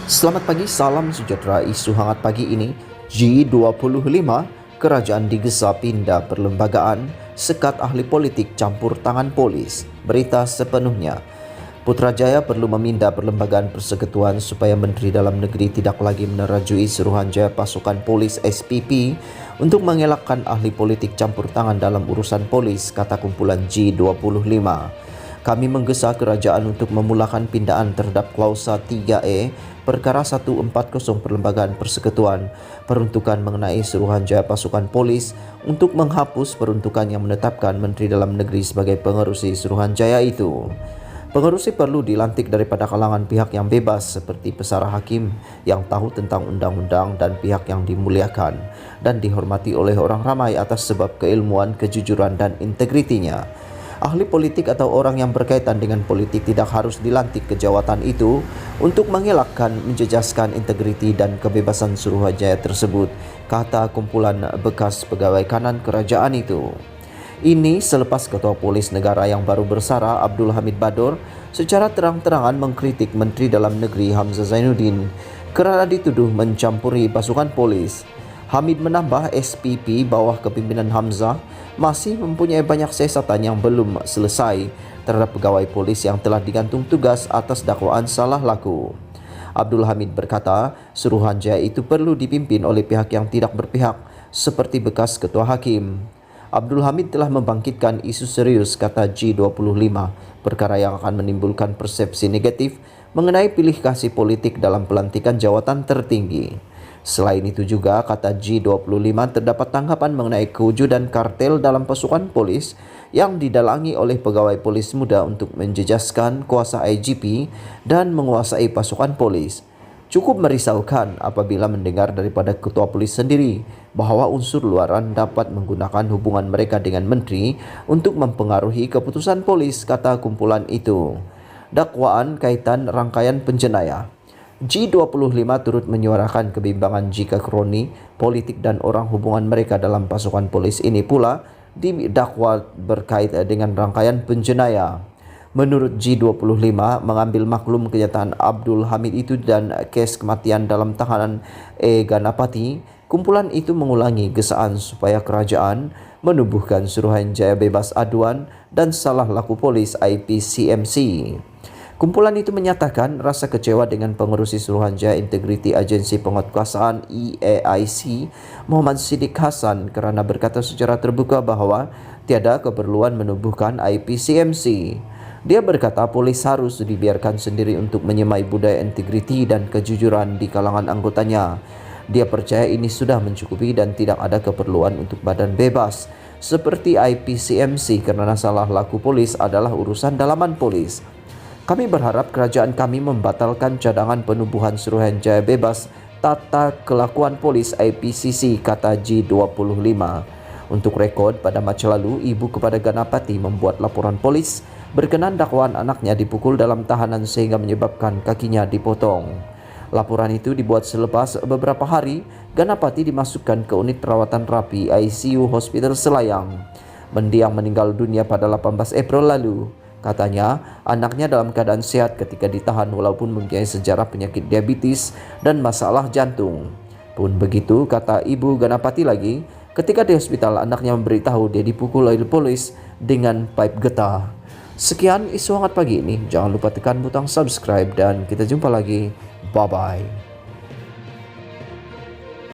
Selamat pagi, salam sejahtera. Isu hangat pagi ini, G25, kerajaan digesa pindah perlembagaan, sekat ahli politik campur tangan polis. Berita sepenuhnya. Putrajaya perlu memindah perlembagaan persekutuan supaya Menteri Dalam Negeri tidak lagi menerajui Suruhanjaya Pasukan Polis SPP untuk mengelakkan ahli politik campur tangan dalam urusan polis, kata kumpulan G25. Kami menggesa kerajaan untuk memulakan pindaan terhadap klausa 3E Perkara 140 Perlembagaan Persekutuan peruntukan mengenai Suruhanjaya Pasukan Polis untuk menghapus peruntukan yang menetapkan Menteri Dalam Negeri sebagai pengerusi Suruhanjaya itu. Pengerusi perlu dilantik daripada kalangan pihak yang bebas seperti pesara hakim yang tahu tentang undang-undang dan pihak yang dimuliakan dan dihormati oleh orang ramai atas sebab keilmuan, kejujuran dan integritinya. Ahli politik atau orang yang berkaitan dengan politik tidak harus dilantik ke jawatan itu untuk mengelakkan, menjejaskan integriti dan kebebasan Suruhanjaya tersebut, kata kumpulan bekas pegawai kanan kerajaan itu. Ini selepas Ketua Polis Negara yang baru bersara Abdul Hamid Badur secara terang-terangan mengkritik Menteri Dalam Negeri Hamzah Zainuddin kerana dituduh mencampuri pasukan polis. Hamid menambah SPP bawah kepimpinan Hamzah masih mempunyai banyak siasatan yang belum selesai terhadap pegawai polis yang telah digantung tugas atas dakwaan salah laku. Abdul Hamid berkata, Suruhanjaya itu perlu dipimpin oleh pihak yang tidak berpihak seperti bekas ketua hakim. Abdul Hamid telah membangkitkan isu serius, kata G25, perkara yang akan menimbulkan persepsi negatif mengenai pilih kasih politik dalam pelantikan jawatan tertinggi. Selain itu juga, kata G25, terdapat tanggapan mengenai kewujudan kartel dalam pasukan polis yang didalangi oleh pegawai polis muda untuk menjejaskan kuasa IGP dan menguasai pasukan polis. Cukup merisaukan apabila mendengar daripada ketua polis sendiri bahawa unsur luaran dapat menggunakan hubungan mereka dengan menteri untuk mempengaruhi keputusan polis, kata kumpulan itu. Dakwaan kaitan rangkaian penjenayah. G25 turut menyuarakan kebimbangan jika kroni, politik dan orang hubungan mereka dalam pasukan polis ini pula didakwa berkait dengan rangkaian penjenayah. Menurut G25, mengambil maklum kenyataan Abdul Hamid itu dan kes kematian dalam tahanan Ganapati, kumpulan itu mengulangi gesaan supaya kerajaan menubuhkan Suruhanjaya bebas aduan dan salah laku polis IPCMC. Kumpulan itu menyatakan rasa kecewa dengan pengerusi Suruhanjaya Integriti Agensi Penguatkuasaan EAIC Muhammad Siddiq Hasan kerana berkata secara terbuka bahawa tiada keperluan menubuhkan IPCMC. Dia berkata polis harus dibiarkan sendiri untuk menyemai budaya integriti dan kejujuran di kalangan anggotanya. Dia percaya ini sudah mencukupi dan tidak ada keperluan untuk badan bebas seperti IPCMC kerana salah laku polis adalah urusan dalaman polis. Kami berharap kerajaan kami membatalkan cadangan penubuhan Suruhanjaya bebas tata kelakuan polis IPCC, kata G25. Untuk rekod, pada Mac lalu, ibu kepada Ganapati membuat laporan polis berkenaan dakwaan anaknya dipukul dalam tahanan sehingga menyebabkan kakinya dipotong. Laporan itu dibuat selepas beberapa hari Ganapati dimasukkan ke unit perawatan rapi ICU Hospital Selayang. Mendiang meninggal dunia pada 18 April lalu. Katanya, anaknya dalam keadaan sehat ketika ditahan walaupun mempunyai sejarah penyakit diabetes dan masalah jantung. Pun begitu, kata ibu Ganapati lagi, ketika di hospital anaknya memberitahu dia dipukul oleh polis dengan pipe getah. Sekian isu hangat pagi ini. Jangan lupa tekan butang subscribe dan kita jumpa lagi. Bye-bye.